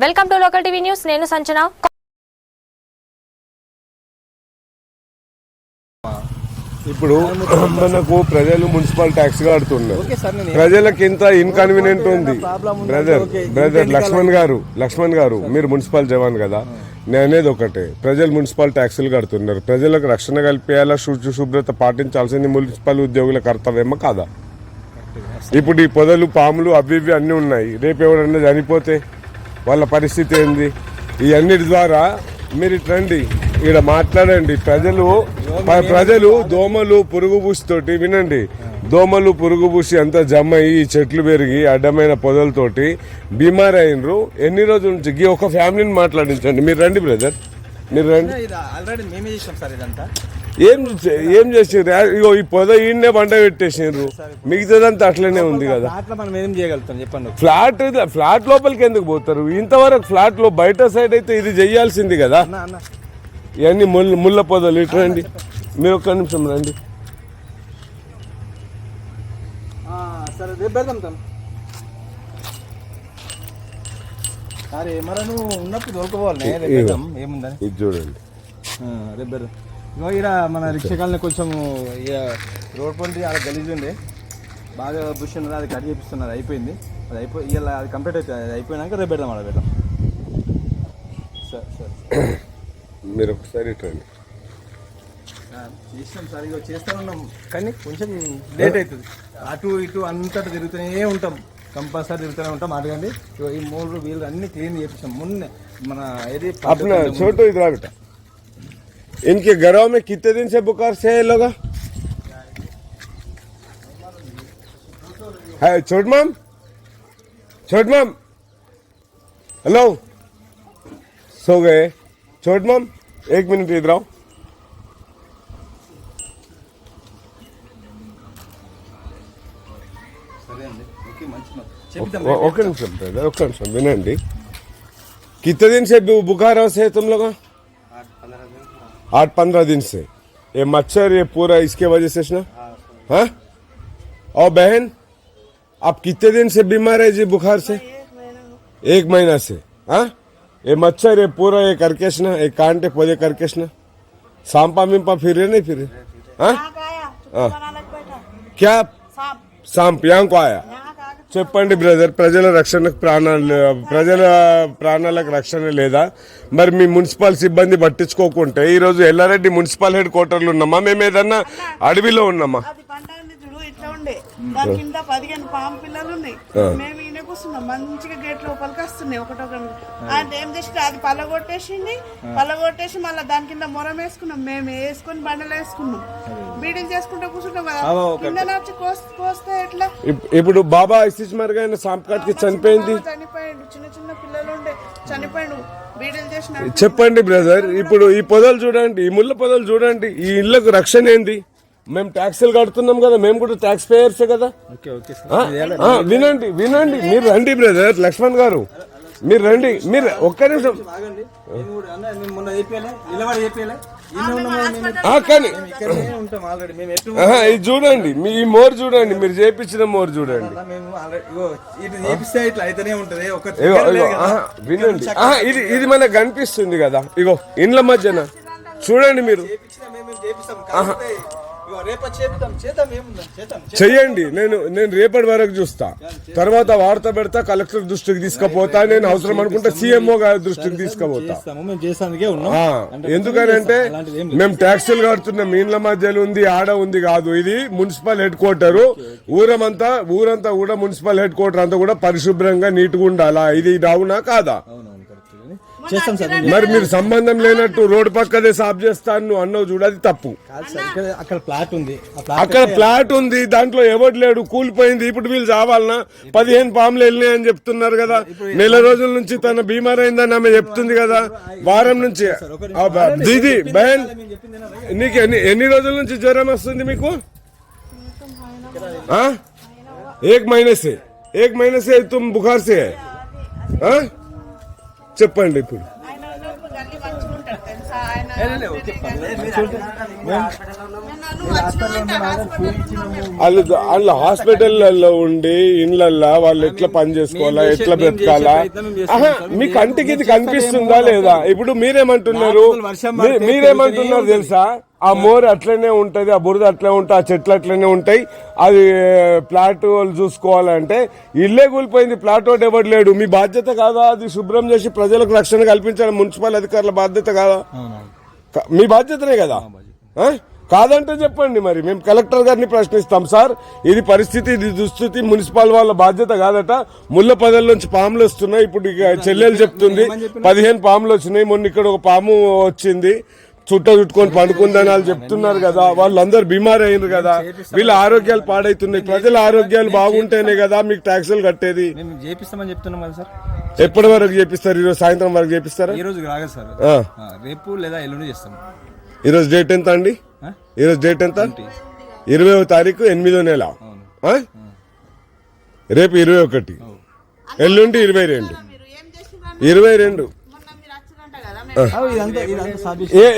Welcome to local TV news. నేను సంచన. ఇప్పుడు మనకు ప్రజలు మున్సిపల్ ట్యాక్స్ కడుతున్నారు. ప్రజలకు ఇంత ఇన్కన్వీనియంట్ ఉంది. బ్రదర్ లక్ష్మణ్ గారు మీరు మున్సిపల్ జవాన్ కదా, నేనేది ఒకటే, ప్రజలు మున్సిపల్ ట్యాక్సులు కడుతున్నారు. ప్రజలకు రక్షణ కల్పించాలా, శుభ్రత పాటించాల్సింది మున్సిపల్ ఉద్యోగుల కర్తవ్యమా కాదా? ఇప్పుడు ఈ పొదలు పాములు అవి ఇవి అన్నీ ఉన్నాయి. రేపు ఎవరన్నా చనిపోతే వాళ్ళ పరిస్థితి ఏంది? ఇవన్నిటి ద్వారా మీరు రండి, ఇక్కడ మాట్లాడండి. ప్రజలు దోమలు పురుగు పూసితోటి వినండి, దోమలు పురుగు పూసి అంతా జమ అయ్యి చెట్లు పెరిగి అడ్డమైన పొదలతోటి బీమార్ అయినరు. ఎన్ని రోజుల నుంచి ఒక ఫ్యామిలీని మాట్లాడించండి. మీరు రండి బ్రదర్, మీరు రండి. ఏం చేసారు? ఇగో ఈ పొద ఈయన్నే పంట పెట్టేసారు, మిగతాదంతా అట్లనే ఉంది కదా. ఫ్లాట్ లోపలికి ఎందుకు పోతారు? ఇంతవరకు ఫ్లాట్ లో బయట సైడ్ అయితే ఇది చెయ్యాల్సింది కదా. ఇవన్నీ ముళ్ళ పొదలు. ఇటు రండి, మీరు ఒక్క నిమిషం రండి. ఇది చూడండి. ఇక్కడ మన రిక్షకాలని కొంచెం రోడ్ పండి అలా గలీజ్ ఉండే బాగా బుష్ ఉన్నది, అది కట్ చేపిస్తున్నారు. అయిపోయింది, అది ఇలా అది కంప్లీట్ అవుతుంది. అది అయిపోయినాక రేపు పెడదాం, అలా పెడదాం. సార్ మీరు ఒకసారి రండి. చేసినాం సార్, ఇక చేస్తూ ఉన్నాం కానీ కొంచెం లేట్ అవుతుంది. అటు ఇటు అంతటా తిరుగుతూనే ఉంటాం, కంపల్సరీ తిరుగుతూనే ఉంటాం. అడగండి, ఈ 3 వీళ్ళు అన్ని క్లీన్ చేపించాం. మొన్న మన ఏది छोटो इधर बेटा, इनके घरों में कितने दिन से बुखार से है लोग? है छोट माम, हेलो, सो गए? छोट माम 1 मिनट इधर आओ. ओके निमिषम विनंडी. कितने दिन से बुखार से तुम लोग? 8-15 दिन से. ये मच्छर ये पूरा इसके वजह से ना? हाँ. और बहन आप कितने दिन से बीमार है जी बुखार से? 1 महीना से. हाँ. ये मच्छर ये पूरा ये करकेश ना, ये कांटे पौधे करकेश ना, सांपा मिंपा फिर रहे नहीं फिर रहे? हाँ. क्या सांप यहाँ को आया? చెప్పండి బ్రదర్, ప్రజల ప్రాణాలకు రక్షణ లేదా? మరి మీ మున్సిపల్ సిబ్బంది పట్టించుకోకుంటే ఈరోజు ఎల్లారెడ్డి మున్సిపల్ హెడ్ క్వార్టర్లు ఉన్నామా, మేము ఏదన్నా అడవిలో ఉన్నామా? దాని కింద 15 పాము పిల్లలు ఉన్నాయి. మేము ఈయన కూర్చున్నాం, మంచిగా గేట్ లోపలికి వస్తున్నాయి ఒకటొకటి. అంటే ఏం చేసి అది పల్లగొట్టేసి మళ్ళీ దాని కింద మొరం వేసుకున్నాం. మేము వేసుకొని బండలు వేసుకున్నాం, బీడింగ్ చేసుకుంటూ కూర్చుంటాం కదా. కింద వచ్చి కోస్తే ఎట్లా? ఇప్పుడు బాబా ఇసిస్ మరుగైన సాంప్కాట్ కి చనిపోయింది, చిన్న చిన్న పిల్లలు ఉండే చనిపోయాడు. బీడీలు చేసిన చెప్పండి బ్రదర్. ఇప్పుడు ఈ పొదలు చూడండి, ఈ ముళ్ళ పొదలు చూడండి. ఈ ఇళ్లకు రక్షణ ఏంది? మేము ట్యాక్సులు కడుతున్నాం కదా, మేము కూడా ట్యాక్స్ పేయర్సే కదా. వినండి, మీరు రండి బ్రదర్. లక్ష్మణ్ గారు మీరు రండి, మీరు ఒక్క నిమిషం. ఇది చూడండి, మీ మోర్ చూడండి, మీరు చేపించిన మోర్ చూడండి. వినండి, ఇది మనకు కనిపిస్తుంది కదా, ఇగో ఇండ్ల మధ్యన చూడండి మీరు. చెయ్యండి, నేను రేపటి వరకు చూస్తా, తర్వాత వార్త పెడతా, కలెక్టర్ దృష్టికి తీసుకుపోతా, నేను అవసరం అనుకుంటే సీఎంఓ గారి దృష్టికి తీసుకుపోతా. ఎందుకనంటే మేము ట్యాక్సులు కడుతున్నాం, ఇండ్ల మధ్యలో ఉంది, ఆడ ఉంది కాదు. ఇది మున్సిపల్ హెడ్ క్వార్టర్. ఊరంతా కూడా మున్సిపల్ హెడ్ క్వార్టర్ అంతా కూడా పరిశుభ్రంగా నీట్గా ఉండాలా. ఇది అవునా కాదా? మరి మీరు సంబంధం లేనట్టు రోడ్డు పక్కదే సాఫ్ చేస్తాను అన్నావు చూడు, అది తప్పు. అక్కడ ప్లాట్ ఉంది, దాంట్లో ఎవరు లేడు, కూలిపోయింది. ఇప్పుడు వీళ్ళు చావాలన్నా? 15 పాములు వెళ్ళినాయని చెప్తున్నారు కదా. నెల రోజుల నుంచి తన బీమార్ అయిందని ఆమె చెప్తుంది కదా, వారం నుంచి. దీది బహన్, నీకు ఎన్ని రోజుల నుంచి జ్వరం వస్తుంది మీకు? 1 महीने से तुम बुखार से है? చెప్పండి. ఇప్పుడు వాళ్ళు హాస్పిటల్లో ఉండి ఇండ్లల్లా వాళ్ళు ఎట్లా పని చేసుకోవాలా, ఎట్లా బ్రతకాలా? మీ కంటికి ఇది కనిపిస్తుందా లేదా? ఇప్పుడు మీరేమంటున్నారు తెలుసా? ఆ మోరు అట్లనే ఉంటది, ఆ బురద అట్లనే ఉంటాయి, ఆ చెట్లు అట్లనే ఉంటాయి. అది ప్లాట్ వాళ్ళు చూసుకోవాలంటే ఇల్లే కూలిపోయింది, ప్లాట్ ఒకటి ఎవరు లేడు. మీ బాధ్యత కాదా అది శుభ్రం చేసి ప్రజలకు రక్షణ కల్పించడం? మున్సిపల్ అధికారుల బాధ్యత కాదా? మీ బాధ్యతనే కదా. కాదంటే చెప్పండి, మరి మేము కలెక్టర్ గారిని ప్రశ్నిస్తాం. సార్, ఇది పరిస్థితి, ఇది దుస్థితి, మున్సిపల్ వాళ్ళ బాధ్యత కాదట. ముళ్ళ పదల నుంచి పాములు వస్తున్నాయి. ఇప్పుడు ఇక చెల్లెలు చెప్తుంది 15 పాములు వచ్చినాయి. మొన్న ఇక్కడ ఒక పాము వచ్చింది, చుట్టుకొని పండుకుందని వాళ్ళు చెప్తున్నారు కదా. వాళ్ళందరూ బీమార్ అయినారు కదా. వీళ్ళ ఆరోగ్యాలు పాడైతున్నాయి. ప్రజల ఆరోగ్యాలు బాగుంటేనే కదా మీకు ట్యాక్సులు కట్టేది. చేపిస్తామని చెప్తున్నాం కదా సార్. ఎప్పటి వరకు చేపిస్తారు? ఈరోజు సాయంత్రం వరకు చేపిస్తారా? ఈ రోజు రాగా సార్, రేపు లేదా ఎల్లుండి చేస్తాం. ఈరోజు డేట్ ఎంత అండి? ఈరోజు డేట్ ఎంత? 20వ తారీఖు 8వ నెల. రేపు 21, ఎల్లుండి 22.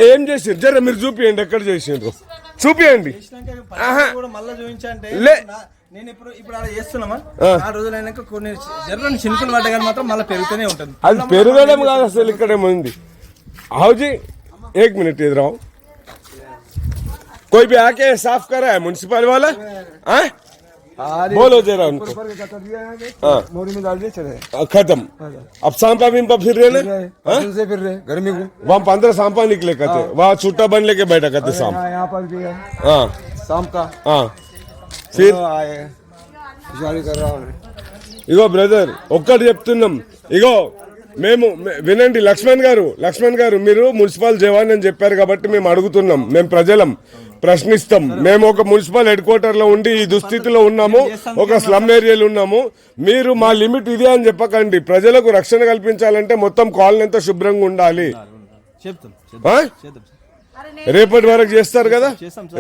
ఏం చేసిండ్రు? జర మీరు చూపియండి, ఎక్కడ చేసిండ్రు చూపియండి. నేను ఇప్పుడు అలా చేస్తున్నామా? ఆ రోజులైనాక కొన్ని జరగని చినుకులు పడ్డా కానీ మాత్రం మళ్ళీ పెరుగుతూనే ఉంటుంది. అది పెరగడం కాదు అసలు, ఇక్కడేముంది. हाउजी 1 मिनट इधर आओ। कोई भी आके साफ कर रहा है म्युनिसिपल वाला? बोलो जरा उनको। मोरी में डाल दिए चले खत्म। अब सांपा विंपा फिर रहे ना, फिर रहे गर्मी को। वहाँ 15 सांपा निकले कहते, वहाँ छुट्टा बन लेके बैठा कहते सांप। यहाँ पर भी है सांप का। फिर कर रहा हूँ। ఇగో బ్రదర్ ఒక్కటి చెప్తున్నాం, ఇగో మేము వినండి లక్ష్మణ్ గారు మీరు మున్సిపల్ జవాన్ అని చెప్పారు కాబట్టి మేము అడుగుతున్నాం, మేము ప్రజలం ప్రశ్నిస్తాం. మేము ఒక మున్సిపల్ హెడ్ క్వార్టర్ లో ఉండి ఈ దుస్థితిలో ఉన్నాము, ఒక స్లమ్ ఏరియాలో ఉన్నాము. మీరు మా లిమిట్ ఇదే అని చెప్పకండి. ప్రజలకు రక్షణ కల్పించాలంటే మొత్తం కాలనీ అంతా శుభ్రంగా ఉండాలి. రేపటి వరకు చేస్తారు కదా,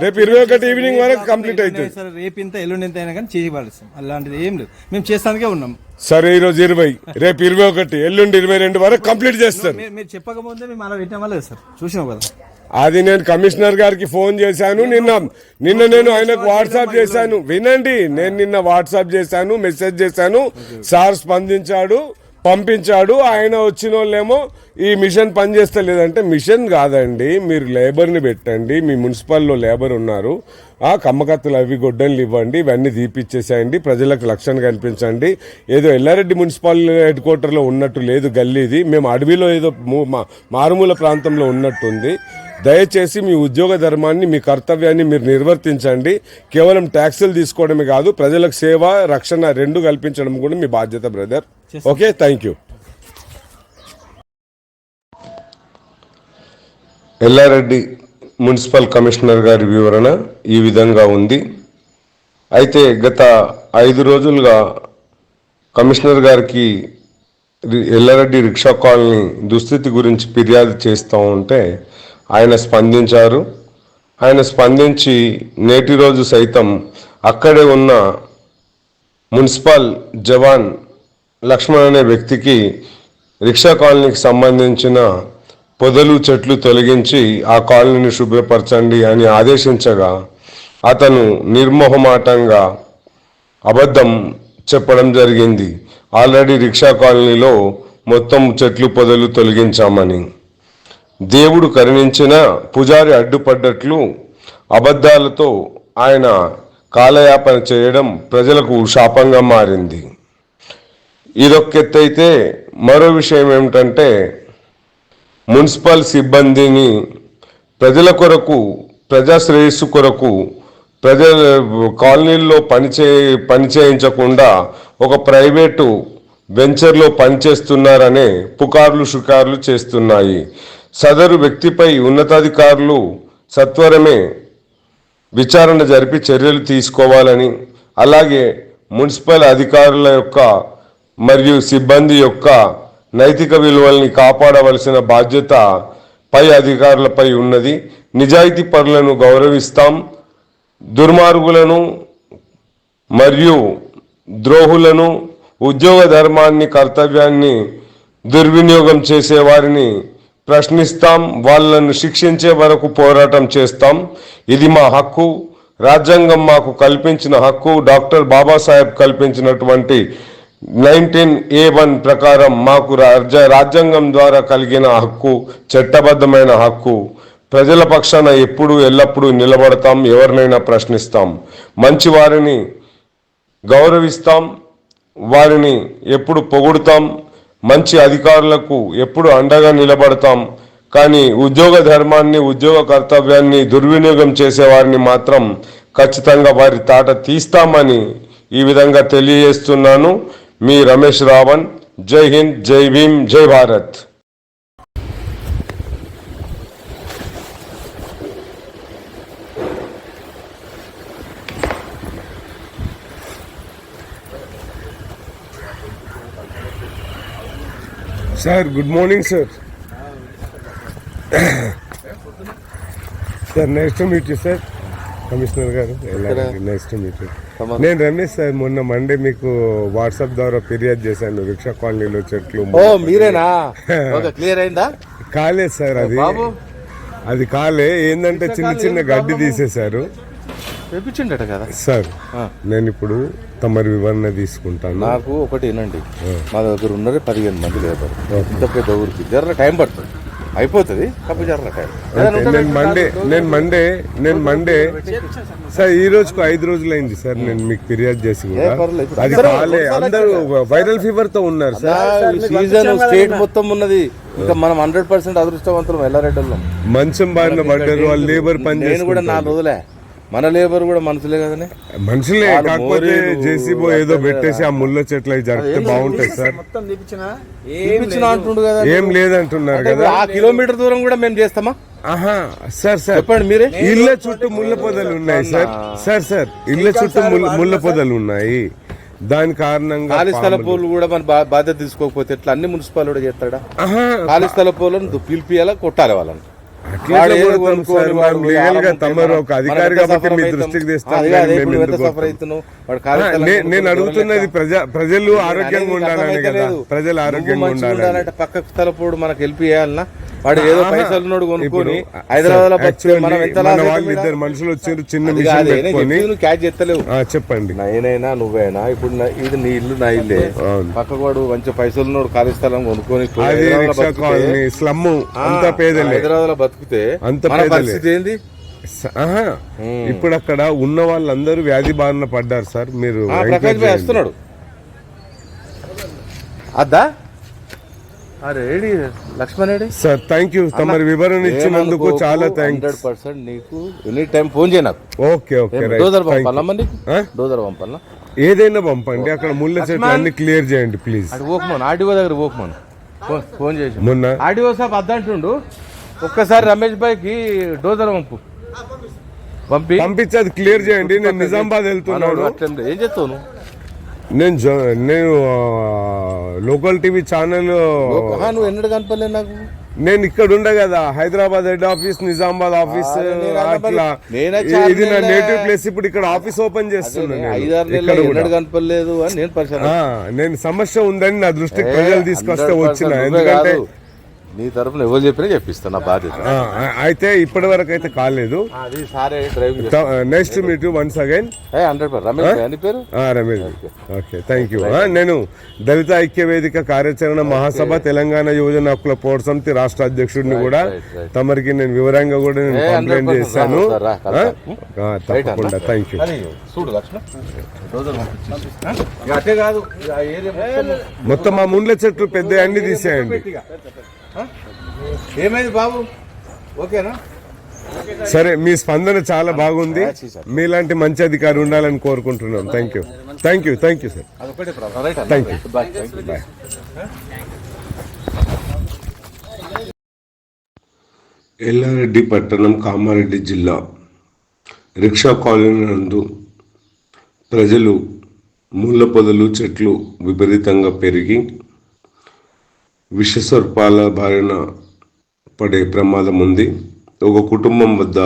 రేపు 21 ఈవినింగ్ వరకు కంప్లీట్ అవుతుంది. రేపు ఇంత ఎల్లుండి ఎంత అయినా కానీ చేయబడతాం, అలాంటిది ఏం లేదు, మేము చేస్తానికే ఉన్నాం. సరే ఈ రోజు 20, రేపు 21, ఎల్లుండి 22 వరకు కంప్లీట్ చేస్తారు. మీరు చెప్పకముందే మేము అలా పెట్టిన వల్ల సార్ చూసినాం కదా. అది నేను కమిషనర్ గారికి ఫోన్ చేశాను, నిన్న నేను ఆయనకు వాట్సాప్ చేశాను. వినండి, నేను నిన్న వాట్సాప్ చేశాను, మెసేజ్ చేశాను. సార్ స్పందించాడు, పంపించాడు. ఆయన వచ్చిన వాళ్ళేమో ఈ మిషన్ పనిచేస్తలేదంటే, మిషన్ కాదండి, మీరు లేబర్ని పెట్టండి. మీ మున్సిపల్లో లేబర్ ఉన్నారు, ఆ కమ్మకత్తులు అవి గొడ్డన్లు ఇవ్వండి, ఇవన్నీ తీపిచ్చేసేయండి, ప్రజలకు రక్షణ కల్పించండి. ఏదో ఎల్లారెడ్డి మున్సిపల్ హెడ్ క్వార్టర్లో ఉన్నట్టు లేదు గల్లీది, మేము అడవిలో ఏదో మారుమూల ప్రాంతంలో ఉన్నట్టుంది. దయచేసి మీ ఉద్యోగ ధర్మాన్ని, మీ కర్తవ్యాన్ని మీరు నిర్వర్తించండి. కేవలం ట్యాక్సులు తీసుకోవడమే కాదు, ప్రజలకు సేవ రక్షణ రెండు కల్పించడం కూడా మీ బాధ్యత brother. Okay, thank you. Yellareddy municipal commissioner గారి వివరణ ఈ విధంగా ఉంది. అయితే గత 5 రోజులుగా కమిషనర్ గారికి ఎల్లారెడ్డి రిక్షా కాలనీ దుస్థితి గురించి ఫిర్యాదు చేస్తూ ఉంటే ఆయన స్పందించారు. ఆయన స్పందించి నేటి రోజు సైతం అక్కడే ఉన్న మున్సిపల్ జవాన్ లక్ష్మణ్ అనే వ్యక్తికి రిక్షా కాలనీకి సంబంధించిన పొదలు చెట్లు తొలగించి ఆ కాలనీని శుభ్రపరచండి అని ఆదేశించగా అతను నిర్మోహమాటంగా అబద్ధం చెప్పడం జరిగింది. ఆల్రెడీ రిక్షా కాలనీలో మొత్తం చెట్లు పొదలు తొలగించామని. దేవుడు కరుణించిన పూజారి అడ్డుపడ్డట్లు అబద్ధాలతో ఆయన కాలయాపన చేయడం ప్రజలకు శాపంగా మారింది. ఇదొక్కెత్తైతే మరో విషయం ఏమిటంటే, మున్సిపల్ సిబ్బందిని ప్రజల కొరకు, ప్రజా శ్రేయస్సు కొరకు ప్రజల కాలనీల్లో పని చేయించకుండా ఒక ప్రైవేటు వెంచర్లో పనిచేస్తున్నారనే పుకార్లు షికార్లు చేస్తున్నాయి. సదరు వ్యక్తిపై ఉన్నతాధికారులు సత్వరమే విచారణ జరిపి చర్యలు తీసుకోవాలని, అలాగే మున్సిపల్ అధికారుల యొక్క మరియు సిబ్బంది యొక్క నైతిక విలువల్ని కాపాడవలసిన బాధ్యత పై అధికారులపై ఉన్నది. నిజాయితీ పరులను గౌరవిస్తాం, దుర్మార్గులను మరియు ద్రోహులను, ఉద్యోగ ధర్మాన్ని, కర్తవ్యాన్ని దుర్వినియోగం చేసే వారిని ప్రశ్నిస్తాం, వాళ్ళను శిక్షించే వరకు పోరాటం చేస్తాం. ఇది మా హక్కు, రాజ్యాంగం మాకు కల్పించిన హక్కు. డాక్టర్ బాబాసాహెబ్ కల్పించినటువంటి 19A1 ప్రకారం మాకు రాజ్యాంగం ద్వారా కలిగిన హక్కు, చట్టబద్ధమైన హక్కు. ప్రజల పక్షాన ఎప్పుడు ఎల్లప్పుడూ నిలబడతాం, ఎవరినైనా ప్రశ్నిస్తాం, మంచి వారిని గౌరవిస్తాం, వారిని ఎప్పుడు పొగుడుతాం, మంచి అధికారులకు ఎప్పుడు అండగా నిలబడతాం. కానీ ఉద్యోగ ధర్మాన్ని, ఉద్యోగ కర్తవ్యాన్ని దుర్వినియోగం చేసేవారిని మాత్రం ఖచ్చితంగా వారి తాట తీస్తామని ఈ విధంగా తెలియజేస్తున్నాను. మీ రమేష్ రావణ్. జై హింద్, జై భీమ్, జై Bharat. Sir good morning sir. Sir nice to meet you sir. Commissioner గారు నైస్ టు మీట్ యూ. నేను రమేష్ సార్. మొన్న మండే మీకు వాట్సాప్ ద్వారా ఫిర్యాదు చేశాను, రిక్షా కాలనీలో చెట్లు. ఓ మీరేనా? క్లియర్ అయిందా? కాలేదు సార్, అది కాలే. ఏంటంటే చిన్న చిన్న గడ్డి తీసేశారు తెప్పించిండట కదా సార్. నేను ఇప్పుడు తమరి వివరణ తీసుకుంటాను. నాకు ఒకటి ఏనండి, మా దగ్గర ఉన్నది 15 మంది లేబర్. ఇంత పెద్ద ఊరికి జర్ర టైం పడుతుంది, అయిపోతుంది. కాకపోతే జర్ర టైం. నేను మండే సార్, ఈ రోజుకు 5 రోజులైంది సార్ నేను మీకు ఫిర్యాదు చేసి కూడా. అది కాలే. అందరూ వైరల్ ఫీవర్ తో ఉన్నారు సార్. సీజన్ స్టేట్ మొత్తం ఉన్నది. ఇంకా మనం 100% అదృష్టవంతులం. ఎల్లారెడ్డిలో మంచం బారిన పడ్డారు వాళ్ళు. లేబర్ పని నేను కూడా 4 రోజులే. మన లేబర్ కూడా మనుషులే కదనే, మనుషులే. కాకపోతే జేసీబో ఏదో పెట్టేసి ఆ ముళ్ళ చెట్లు అవి జరిగితే బాగుంటది సార్. అంటుండు కదా, ఏం లేదంటున్నారు కదా. ఆ కిలోమీటర్ దూరం కూడా మేము చేస్తామా? ఆహా సార్ సార్ చెప్పండి మీరే. ఇళ్ళ చుట్టూ ముళ్ళ పొదలు ఉన్నాయి సార్. సార్ ఇళ్ళ చుట్టూ ముళ్ళ పొదలు ఉన్నాయి. దాని కారణంగా ఖాళీ స్థల పోలు కూడా మన బాధ్యత తీసుకోకపోతే ఎట్లా? అన్ని మున్సిపాల్ కూడా చేస్తాడా? ఖాళీ స్థల పోలను పిలిపియాలా, కొట్టాలి వాళ్ళని. నేను అడుగుతున్నది ప్రజలు ఆరోగ్యంగా ఉండాలని కదా. ప్రజలు ఆరోగ్యంగా ఉండాలంటే పక్క స్థలపోడు మనకు హెల్ప్ చేయాలన్నా? వాడు ఏదో పైసలు కొనుక్కొని హైదరాబాద్ వాళ్ళు 2 మనుషులు వచ్చారు, చిన్న మిషన్ పెట్టుకొని. క్యాచ్ చేస్తలేవు. చెప్పండి. నేనైనా నువ్వైనా ఇప్పుడు ఇది నీ ఇల్లు, నా ఇల్లే. పక్క వాడు మంచి పైసలు ఖాళీ స్థలం కొనుక్కొని స్లమ్ అంత పేదలే హైదరాబాద్ లో బతికితే అంత పరిస్థితి ఏంది? ఇప్పుడు అక్కడ ఉన్న వాళ్ళందరూ వ్యాధి బారిన పడ్డారు సార్. మీరు ప్రకాష్ భాయ్ వస్తున్నాడు. అద్దా ready Laxman Reddy sir. Thank you. తమరి వివరణ ఇచ్చినందుకు చాలా థ్యాంక్స్. 100% నీకు ఎనీ టైం ఫోన్ చేయ నాకు. Okay okay. డోజర్ పంపాలమ్మా నీకు? డోజర్ పంపాలా? ఏదైనా పంపండి. అక్కడ ముళ్ళ చెట్లు అన్ని క్లియర్ చేయండి ప్లీజ్. ఓకమన్ ఆర్డీఓ దగ్గర ఓకమన్ ఫోన్ చేసి మొన్న ఆర్డీఓ సాబ్ అద్దంటుండు. ఒక్కసారి రమేష్ భాయ్కి డోజర్ పంపించి అది క్లియర్ చేయండి. నేను నిజామాబాద్ వెళ్తున్నాను. ఏం చెప్తావు? నేను లోకల్ టీవీ ఛానల్. నువ్వు ఎన్నడూ కనపడలేదు నాకు. నేను ఇక్కడ ఉండే కదా, Hyderabad head office, Nizamabad office. అట్లా ఇది నా నేటివ్ ప్లేస్. ఇప్పుడు ఇక్కడ ఆఫీస్ ఓపెన్ చేస్తున్నాను. 5-6 నెలలు కనపడలేదు అని నేను సమస్య ఉందని నా దృష్టికి ప్రజలు తీసుకొస్తే వచ్చిన. ఎందుకంటే నీ తరఫున ఎవరు చెప్పినా చెప్పిస్తా, నా బాధ్యత. అయితే ఇప్పటి వరకు అయితే కాలేదు. Nice to meet you once again. Ramesh. Okay thank you. నేను దళిత ఐక్య వేదిక కార్యాచరణ మహాసభ తెలంగాణ యువజన హక్కుల పోరాట సమితి రాష్ట్ర అధ్యక్షుడిని కూడా. తమరికి నేను వివరంగా కూడా నేను కంప్లైంట్ చేశాను. తప్పకుండా. Thank you. మొత్తం మా ముండ్ల చెట్లు పెద్ద అన్ని తీసేయండి. ఏమైంది బాబు? ఓకేనా? సరే, మీ స్పందన చాలా బాగుంది. మీలాంటి మంచి అధికారి ఉండాలని కోరుకుంటున్నాం. Thank you sir. Thank you. Bye. Yellareddy పట్టణం, కామారెడ్డి జిల్లా రిక్షా కాలనీ నందు ప్రజలు ముళ్ళ పొదలు, చెట్లు విపరీతంగా పెరిగి విషసర్పాల బారిన పడే ప్రమాదం ఉంది. ఒక కుటుంబం వద్ద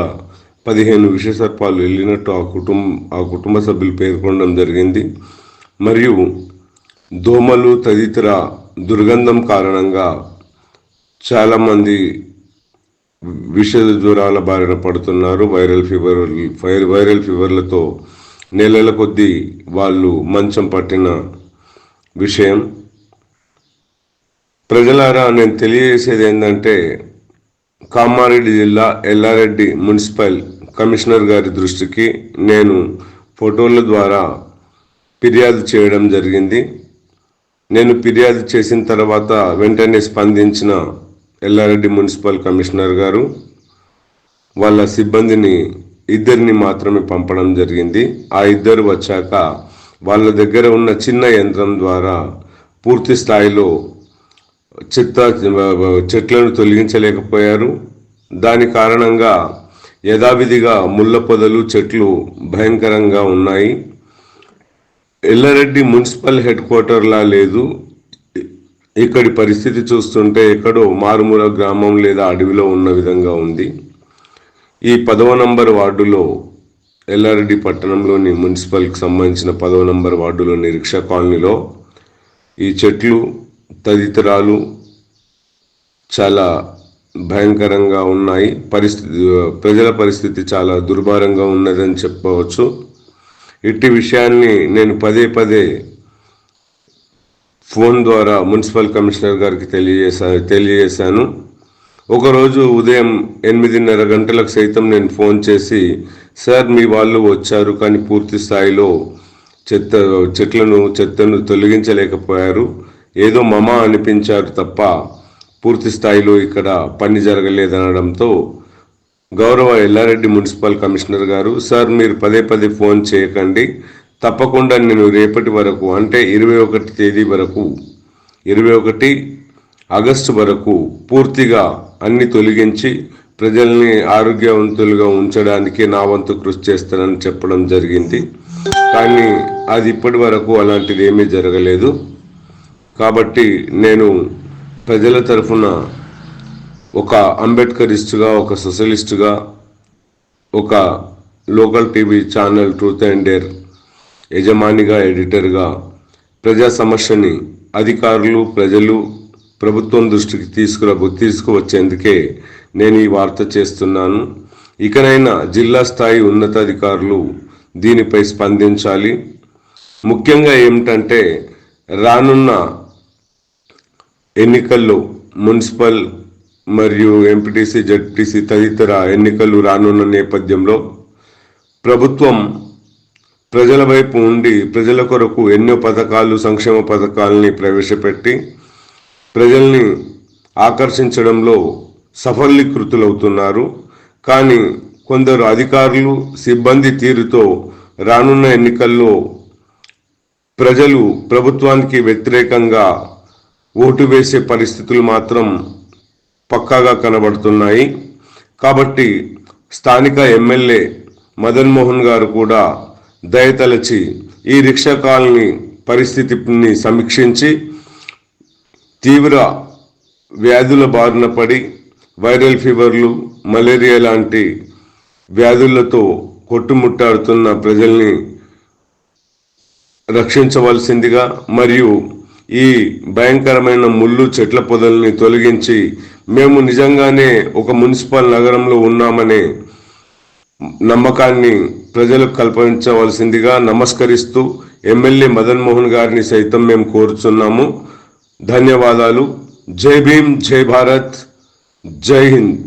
15 విషసర్పాలు వెళ్ళినట్టు ఆ కుటుంబ సభ్యులు పేర్కొనడం జరిగింది. మరియు దోమలు తదితర దుర్గంధం కారణంగా చాలామంది విషద జ్వరాల బారిన పడుతున్నారు. వైరల్ ఫీవర్లతో నెలల కొద్దీ వాళ్ళు మంచం పట్టిన విషయం. ప్రజలారా, నేను తెలియజేసేది ఏంటంటే, కామారెడ్డి జిల్లా ఎల్లారెడ్డి మున్సిపల్ కమిషనర్ గారి దృష్టికి నేను ఫోటోల ద్వారా ఫిర్యాదు చేయడం జరిగింది. నేను ఫిర్యాదు చేసిన తర్వాత వెంటనే స్పందించిన ఎల్లారెడ్డి మున్సిపల్ కమిషనర్ గారు వాళ్ళ సిబ్బందిని ఇద్దరిని మాత్రమే పంపడం జరిగింది. ఆ ఇద్దరు వచ్చాక వాళ్ళ దగ్గర ఉన్న చిన్న యంత్రం ద్వారా పూర్తి స్థాయిలో చెట్లను తొలగించలేకపోయారు. దాని కారణంగా యథావిధిగా ముళ్ళ పొదలు, చెట్లు భయంకరంగా ఉన్నాయి. ఎల్లారెడ్డి మున్సిపల్ హెడ్ క్వార్టర్లా లేదు. ఇక్కడి పరిస్థితి చూస్తుంటే ఎక్కడో మారుమూల గ్రామం లేదా అడవిలో ఉన్న విధంగా ఉంది. ఈ 10వ నంబర్ వార్డులో, ఎల్లారెడ్డి పట్టణంలోని మున్సిపల్కి సంబంధించిన 10వ నంబర్ వార్డులోని రిక్షా కాలనీలో ఈ చెట్లు తదితరాలు చాలా భయంకరంగా ఉన్నాయి. ప్రజల పరిస్థితి చాలా దుర్భరంగా ఉన్నదని చెప్పవచ్చు. ఇట్టి విషయాన్ని నేను పదే ఫోన్ ద్వారా మున్సిపల్ కమిషనర్ గారికి తెలియజేశాను. ఒకరోజు ఉదయం 8:30 గంటలకు సైతం నేను ఫోన్ చేసి, సార్ మీ వాళ్ళు వచ్చారు కానీ పూర్తి స్థాయిలో చెత్తను తొలగించలేకపోయారు, ఏదో మమా అనిపించారు తప్ప పూర్తి స్థాయిలో ఇక్కడ పని జరగలేదనడంతో గౌరవ ఎల్లారెడ్డి మున్సిపల్ కమిషనర్ గారు, సార్ మీరు పదే ఫోన్ చేయకండి, తప్పకుండా నేను రేపటి వరకు, అంటే 21 తేదీ వరకు, 21 ఆగస్టు వరకు పూర్తిగా అన్ని తొలగించి ప్రజల్ని ఆరోగ్యవంతులుగా ఉంచడానికి నా వంతు కృషి చేస్తానని చెప్పడం జరిగింది. కానీ అది ఇప్పటి వరకు అలాంటిది ఏమీ జరగలేదు. కాబట్టి నేను ప్రజల తరఫున ఒక అంబేద్కరిస్టుగా, ఒక సోషలిస్టుగా, ఒక local TV channel truth and dare యజమానిగా, ఎడిటర్గా ప్రజా సమస్యని అధికారులు, ప్రజలు, ప్రభుత్వం దృష్టికి తీసుకువచ్చేందుకే నేను ఈ వార్త చేస్తున్నాను. ఇకనైనా జిల్లా స్థాయి ఉన్నతాధికారులు దీనిపై స్పందించాలి. ముఖ్యంగా ఏమిటంటే, రానున్న ఎన్నికల్లో మున్సిపల్ మరియు ఎంపీటీసీ, జడ్పీటీసీ తదితర ఎన్నికలు రానున్న నేపథ్యంలో ప్రభుత్వం ప్రజల వైపు ఉండి ప్రజల కొరకు ఎన్నో పథకాలు, సంక్షేమ పథకాలని ప్రవేశపెట్టి ప్రజల్ని ఆకర్షించడంలో సఫలీకృతులవుతున్నారు. కానీ కొందరు అధికారులు, సిబ్బంది తీరుతో రానున్న ఎన్నికల్లో ప్రజలు ప్రభుత్వానికి వ్యతిరేకంగా ఓటు వేసే పరిస్థితులు మాత్రం పక్కాగా కనబడుతున్నాయి. కాబట్టి స్థానిక ఎమ్మెల్యే మదన్ మోహన్ గారు కూడా దయతలచి ఈ రిక్షా కాలనీ పరిస్థితిని సమీక్షించి తీవ్ర వ్యాధుల బారిన పడి వైరల్ ఫీవర్లు, మలేరియా లాంటి వ్యాధులతో కొట్టుముట్టాడుతున్న ప్రజల్ని రక్షించవలసిందిగా, మరియు ఈ భయంకరమైన ముళ్ళు, చెట్ల పొదల్ని తొలగించి మేము నిజంగానే ఒక మున్సిపల్ నగరంలో ఉన్నామనే నమ్మకాన్ని ప్రజలకు కల్పించవలసిందిగా నమస్కరిస్తూ ఎమ్మెల్యే మదన్ మోహన్ గారిని సైతం మేము కోరుచున్నాము. ధన్యవాదాలు. జై భీమ్, జై భారత్, జై Hind.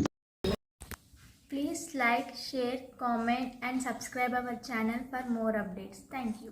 Please like, share, comment and subscribe our channel for more updates. Thank you.